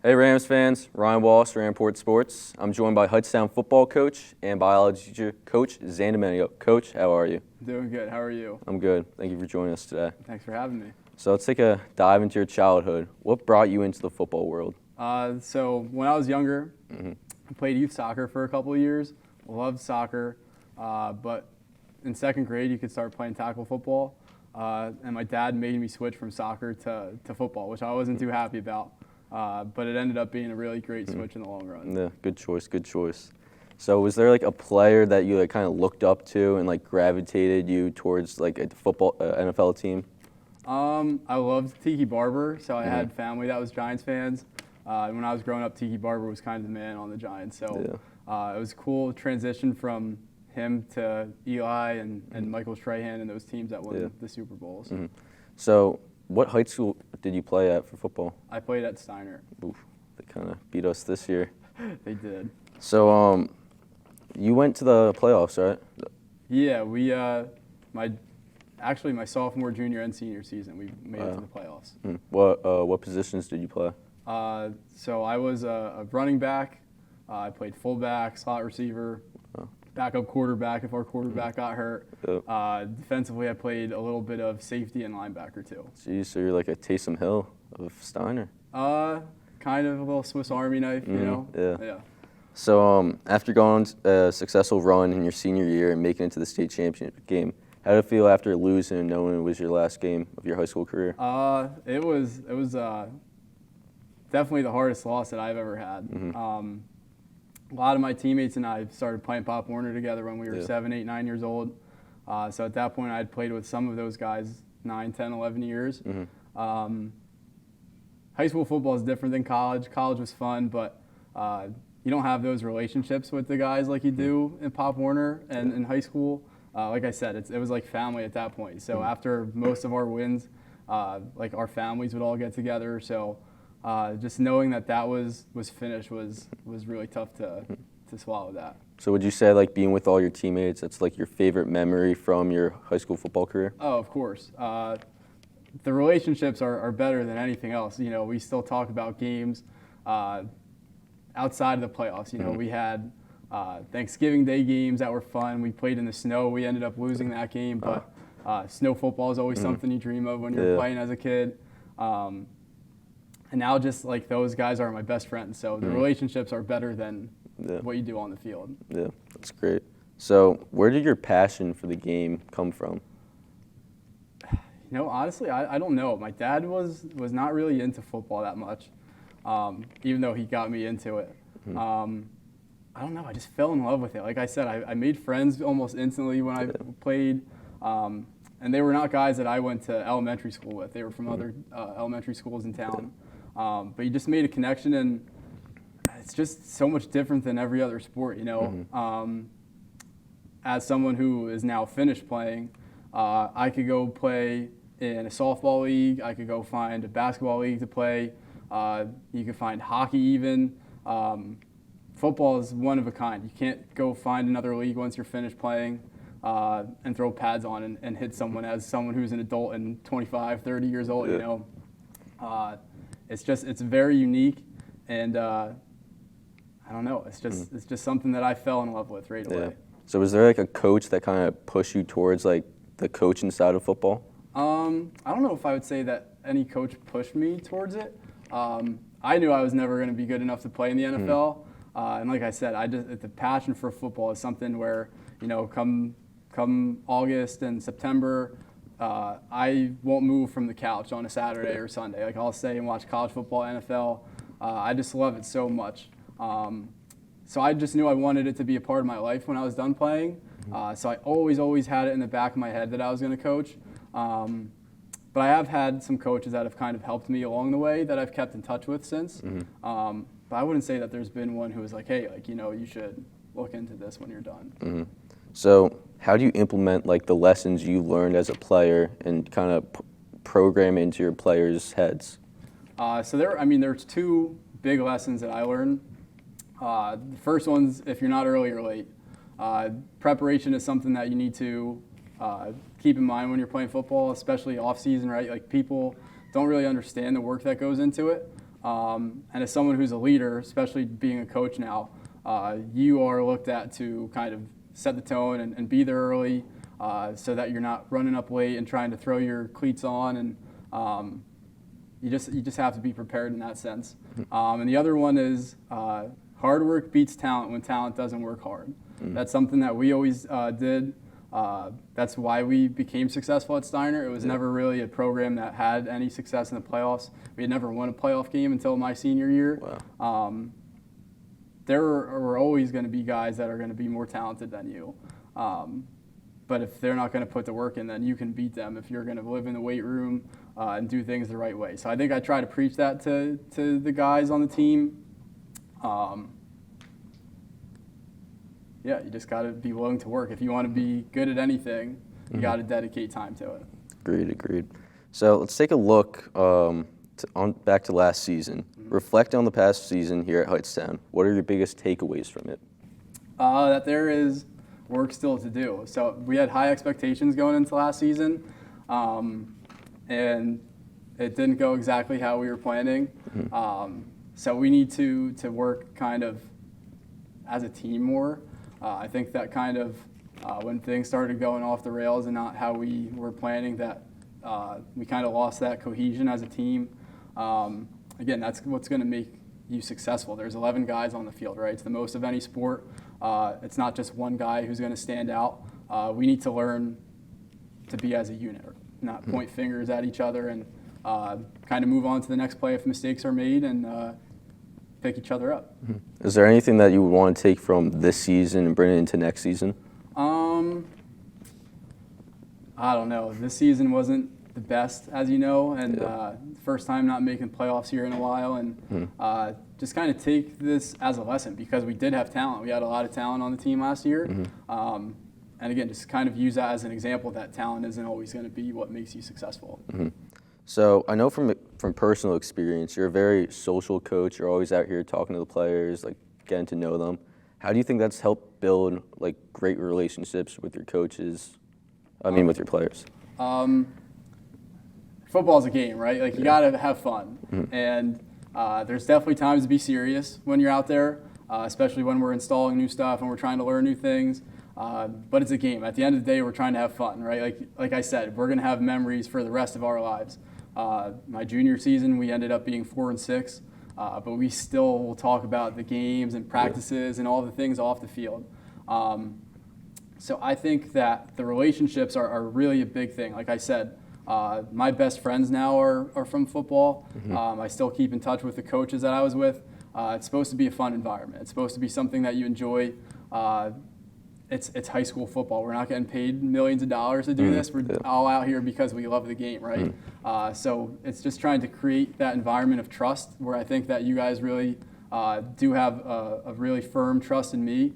Hey Rams fans, Ryan Walsh, Ramport Sports. I'm joined by Hudson football coach and biology teacher, Coach Zandomenego. Coach, how are you? Doing good. How are you? I'm good. Thank you for joining us today. Thanks for having me. So let's take a dive into your childhood. What brought you into the football world? So when I was younger, I played youth soccer for a couple of years. Loved soccer, but in second grade you could start playing tackle football, and my dad made me switch from soccer to football, which I wasn't too happy about. But it ended up being a really great switch in the long run. Yeah, good choice, good choice. So was there like a player that you like kind of looked up to and like gravitated you towards like a football NFL team? I loved Tiki Barber, so I had family that was Giants fans. When I was growing up, Tiki Barber was kind of the man on the Giants. So it was a cool transition from him to Eli and Michael Strahan and those teams that won the Super Bowls. So what high school did you play at for football? I played at Steiner. Oof, they kind of beat us this year. They did. So you went to the playoffs, right? Yeah, we my sophomore, junior, and senior season, we made it to the playoffs. What positions did you play? So I was a running back. I played fullback, slot receiver, backup quarterback if our quarterback got hurt. Defensively, I played a little bit of safety and linebacker too. Geez, so you're like a Taysom Hill of Steiner. Kind of a little Swiss Army knife, you know? Yeah. So after going on a successful run in your senior year and making it to the state championship game, how did it feel after losing and knowing it was your last game of your high school career? It was definitely the hardest loss that I've ever had. A lot of my teammates and I started playing Pop Warner together when we were 7, 8, 9 years old. So at that point, I had played with some of those guys 9, 10, 11 years. High school football is different than college. College was fun, but you don't have those relationships with the guys like you do in Pop Warner and in high school. Like I said, it was like family at that point. So after most of our wins, like our families would all get together. So just knowing that was finished was really tough to swallow that. So would you say like being with all your teammates, that's like your favorite memory from your high school football career? Oh, of course. The relationships are better than anything else. You know, we still talk about games outside of the playoffs. You know, we had Thanksgiving Day games that were fun. We played in the snow. We ended up losing that game, but snow football is always something you dream of when you're playing as a kid. And now just like those guys are my best friends. So the relationships are better than what you do on the field. Yeah, that's great. So where did your passion for the game come from? You know, honestly, I don't know. My dad was not really into football that much, even though he got me into it. I don't know. I just fell in love with it. Like I said, I made friends almost instantly when I played. And they were not guys that I went to elementary school with. They were from other elementary schools in town. But you just made a connection, and it's just so much different than every other sport, you know. As someone who is now finished playing, I could go play in a softball league. I could go find a basketball league to play. You could find hockey even. Football is one of a kind. You can't go find another league once you're finished playing and throw pads on and hit someone as someone who's an adult and 25, 30 years old, you know. It's very unique, and I don't know. It's just something that I fell in love with right away. So was there like a coach that kind of pushed you towards like the coaching side of football? I don't know if I would say that any coach pushed me towards it. I knew I was never going to be good enough to play in the NFL, and like I said, the passion for football is something where, you know, come August and September, I won't move from the couch on a Saturday or Sunday. Like I'll stay and watch college football, NFL. I just love it so much. So I just knew I wanted it to be a part of my life when I was done playing. So I always had it in the back of my head that I was going to coach. But I have had some coaches that have kind of helped me along the way that I've kept in touch with since. But I wouldn't say that there's been one who was like, hey, like, you know, you should look into this when you're done. So how do you implement like the lessons you learned as a player and kind of program into your players' heads? So there's two big lessons that I learned. The first one's if you're not early or late. Preparation is something that you need to keep in mind when you're playing football, especially off season, right? Like people don't really understand the work that goes into it. And as someone who's a leader, especially being a coach now, you are looked at to kind of set the tone and be there early so that you're not running up late and trying to throw your cleats on. And you just have to be prepared in that sense. And the other one is hard work beats talent when talent doesn't work hard. That's something that we always did. That's why we became successful at Steiner. It was never really a program that had any success in the playoffs. We had never won a playoff game until my senior year. Wow. There were always going to be guys that are going to be more talented than you. But if they're not going to put the work in, then you can beat them if you're going to live in the weight room and do things the right way. So I think I try to preach that to the guys on the team. Yeah, you just got to be willing to work. If you want to be good at anything, you got to dedicate time to it. Agreed. So let's take a look back to last season. Reflect on the past season here at Hightstown. What are your biggest takeaways from it? That there is work still to do. So we had high expectations going into last season, and it didn't go exactly how we were planning. So we need to work kind of as a team more. I think that kind of when things started going off the rails and not how we were planning, that we kind of lost that cohesion as a team. Again, that's what's going to make you successful. There's 11 guys on the field, right? It's the most of any sport. It's not just one guy who's going to stand out. We need to learn to be as a unit, not point fingers at each other, and kind of move on to the next play if mistakes are made and pick each other up. Is there anything that you would want to take from this season and bring it into next season? I don't know. This season wasn't the best, as you know, and first time not making playoffs here in a while, and just kind of take this as a lesson because we did have talent. We had a lot of talent on the team last year. And again, just kind of use that as an example that talent isn't always going to be what makes you successful. So I know from personal experience, you're a very social coach. You're always out here talking to the players, like getting to know them. How do you think that's helped build like great relationships with your coaches? With your players. Football's a game, right? Like you gotta have fun, and there's definitely times to be serious when you're out there, especially when we're installing new stuff and we're trying to learn new things. But it's a game. At the end of the day, we're trying to have fun, right? Like I said, we're gonna have memories for the rest of our lives. My junior season, we ended up being 4-6, but we still will talk about the games and practices and all the things off the field. So I think that the relationships are really a big thing. Like I said, my best friends now are from football. I still keep in touch with the coaches that I was with. It's supposed to be a fun environment. It's supposed to be something that you enjoy. It's high school football. We're not getting paid millions of dollars to do this. We're all out here because we love the game, right? So it's just trying to create that environment of trust where I think that you guys really do have a really firm trust in me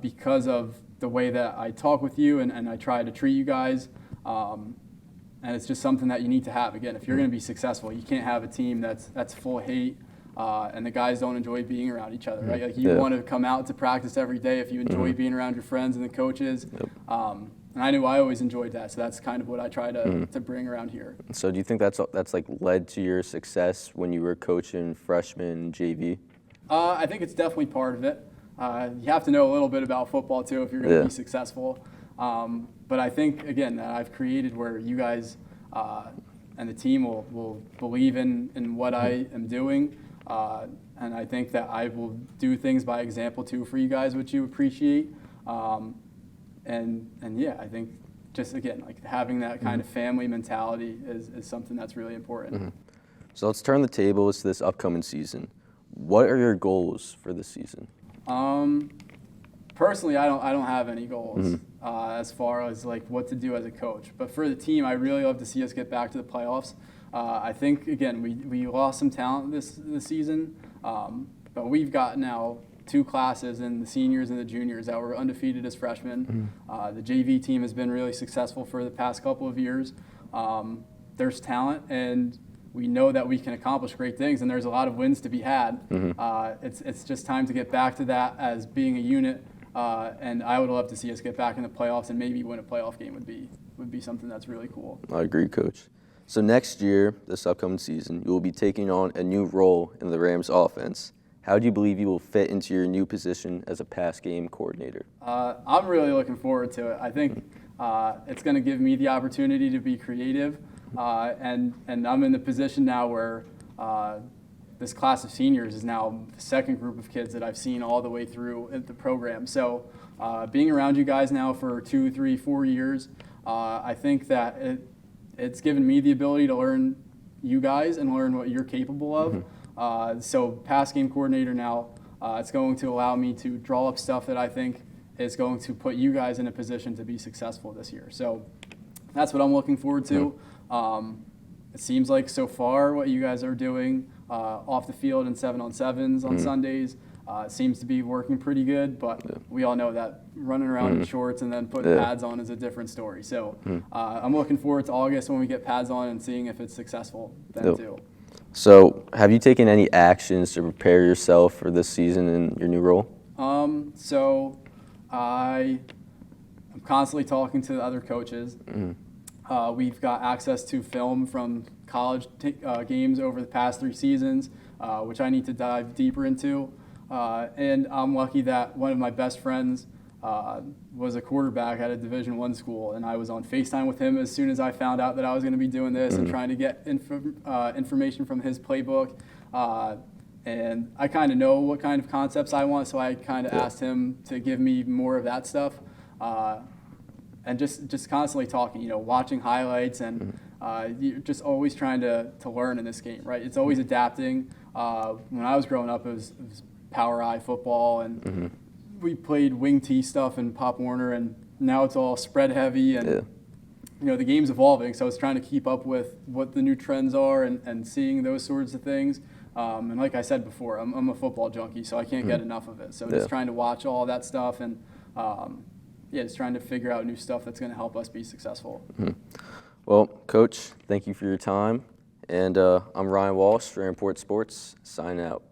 because of the way that I talk with you and I try to treat you guys. And it's just something that you need to have. Again, if you're going to be successful, you can't have a team that's full of hate and the guys don't enjoy being around each other, right? Like you want to come out to practice every day if you enjoy being around your friends and the coaches. And I knew I always enjoyed that, so that's kind of what I try to bring around here. So do you think that's like led to your success when you were coaching freshman JV? I think it's definitely part of it. You have to know a little bit about football too if you're going to be successful. But I think, again, that I've created where you guys and the team will believe in what I am doing. And I think that I will do things by example too for you guys, which you appreciate. And yeah, I think just, again, like having that kind of family mentality is something that's really important. So let's turn the tables to this upcoming season. What are your goals for this season? Personally, I don't have any goals as far as like what to do as a coach. But for the team, I really love to see us get back to the playoffs. I think, again, we lost some talent this season, but we've got now 2 classes in the seniors and the juniors that were undefeated as freshmen. The JV team has been really successful for the past couple of years. There's talent, and we know that we can accomplish great things, and there's a lot of wins to be had. It's just time to get back to that as being a unit, and I would love to see us get back in the playoffs and maybe win a playoff game would be something that's really cool. I agree, Coach. So next year, this upcoming season, you will be taking on a new role in the Rams offense. How do you believe you will fit into your new position as a pass game coordinator? I'm really looking forward to it. I think it's going to give me the opportunity to be creative, and I'm in the position now where this class of seniors is now the second group of kids that I've seen all the way through the program. So being around you guys now for 2, 3, 4 years, I think that it's given me the ability to learn you guys and learn what you're capable of. So pass game coordinator now, it's going to allow me to draw up stuff that I think is going to put you guys in a position to be successful this year. So that's what I'm looking forward to. It seems like so far what you guys are doing off the field and 7-on-7s on Sundays seems to be working pretty good, but we all know that running around in shorts and then putting pads on is a different story. So I'm looking forward to August when we get pads on and seeing if it's successful then too. So have you taken any actions to prepare yourself for this season in your new role? So I'm constantly talking to the other coaches. We've got access to film from college games over the past 3 seasons, which I need to dive deeper into. And I'm lucky that one of my best friends was a quarterback at a Division I school, and I was on FaceTime with him as soon as I found out that I was going to be doing this and trying to get information from his playbook. And I kind of know what kind of concepts I want, so I kind of asked him to give me more of that stuff. And just constantly talking, watching highlights, and you're just always trying to learn in this game, right? It's always adapting. When I was growing up, it was Power Eye football, and we played wing T stuff and Pop Warner, and now it's all spread heavy, and the game's evolving, so it's trying to keep up with what the new trends are and seeing those sorts of things. And like I said before, I'm a football junkie, so I can't get enough of it. So just trying to watch all that stuff and just trying to figure out new stuff that's going to help us be successful. Well, Coach, thank you for your time. And I'm Ryan Walsh for Airport Sports, signing out.